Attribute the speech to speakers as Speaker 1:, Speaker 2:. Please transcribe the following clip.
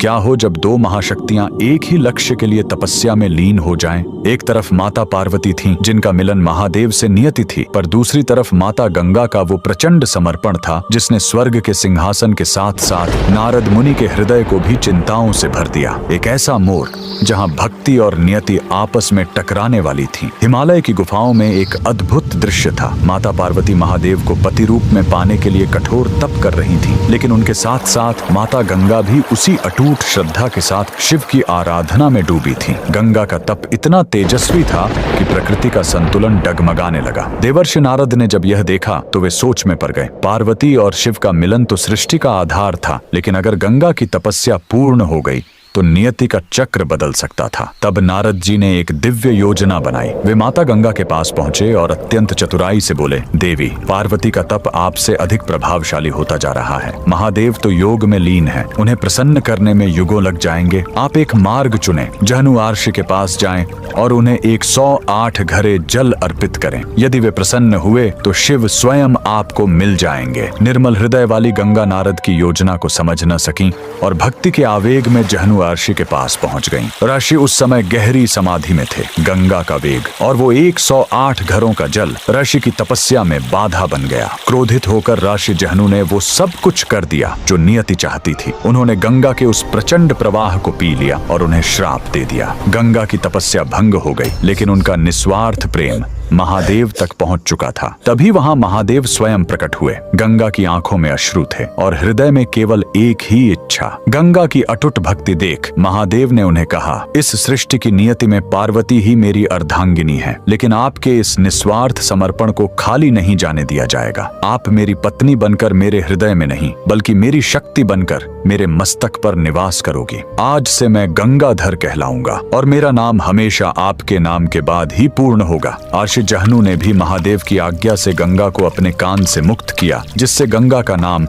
Speaker 1: क्या हो जब दो महाशक्तियां एक ही लक्ष्य के लिए तपस्या में लीन हो जाएं? एक तरफ माता पार्वती थीं, जिनका मिलन महादेव से नियति थी, पर दूसरी तरफ माता गंगा का वो प्रचंड समर्पण था जिसने स्वर्ग के सिंहासन के साथ साथ नारद मुनि के हृदय को भी चिंताओं से भर दिया। एक ऐसा मोड़ जहां भक्ति और नियति आपस में टकराने वाली थी। हिमालय की गुफाओं में एक अद्भुत दृश्य था। माता पार्वती महादेव को पति रूप में पाने के लिए कठोर तप कर रही थी, लेकिन उनके साथ साथ माता गंगा भी उसी अटूट श्रद्धा के साथ शिव की आराधना में डूबी थी। गंगा का तप इतना तेजस्वी था कि प्रकृति का संतुलन डगमगाने लगा। देवर्षि नारद ने जब यह देखा तो वे सोच में पड़ गए। पार्वती और शिव का मिलन तो सृष्टि का आधार था, लेकिन अगर गंगा की तपस्या पूर्ण हो गई तो नियति का चक्र बदल सकता था। तब नारद जी ने एक दिव्य योजना बनाई। वे माता गंगा के पास पहुंचे और अत्यंत चतुराई से बोले, देवी, पार्वती का तप आपसे अधिक प्रभावशाली होता जा रहा है। महादेव तो योग में लीन है, उन्हें प्रसन्न करने में युगों लग जाएंगे। आप एक मार्ग चुनें, जहनु आर्षि के पास जाएं और उन्हें 108 घड़े जल अर्पित करें। यदि वे प्रसन्न हुए तो शिव स्वयं आपको मिल जाएंगे। निर्मल हृदय वाली गंगा नारद की योजना को समझ न सकी और भक्ति के आवेग में जहनु ऋषि के पास पहुंच गईं। ऋषि उस समय गहरी समाधि में थे। गंगा का वेग और वो 108 घरों का जल ऋषि की तपस्या में बाधा बन गया। क्रोधित होकर ऋषि जहनु ने वो सब कुछ कर दिया जो नियति चाहती थी। उन्होंने गंगा के उस प्रचंड प्रवाह को पी लिया और उन्हें श्राप दे दिया। गंगा की तपस्या भंग हो गई, लेकिन उनका निस्वार्थ प्रेम महादेव तक पहुंच चुका था। तभी वहां महादेव स्वयं प्रकट हुए। गंगा की आंखों में अश्रु थे और हृदय में केवल एक ही इच्छा, गंगा की अटूट भक्ति देख महादेव ने उन्हें कहा, इस सृष्टि की नियति में पार्वती ही मेरी अर्धांगिनी है, लेकिन आपके इस निस्वार्थ समर्पण को खाली नहीं जाने दिया जाएगा। आप मेरी पत्नी बनकर मेरे हृदय में नहीं, बल्कि मेरी शक्ति बनकर मेरे मस्तक पर निवास करोगी। आज से मैं गंगाधर कहलाऊंगा और मेरा नाम हमेशा आपके नाम के बाद ही पूर्ण होगा। जहनु ने भी महादेव की आज्ञा से गंगा को अपने कान से मुक्त किया, जिससे गंगा का नाम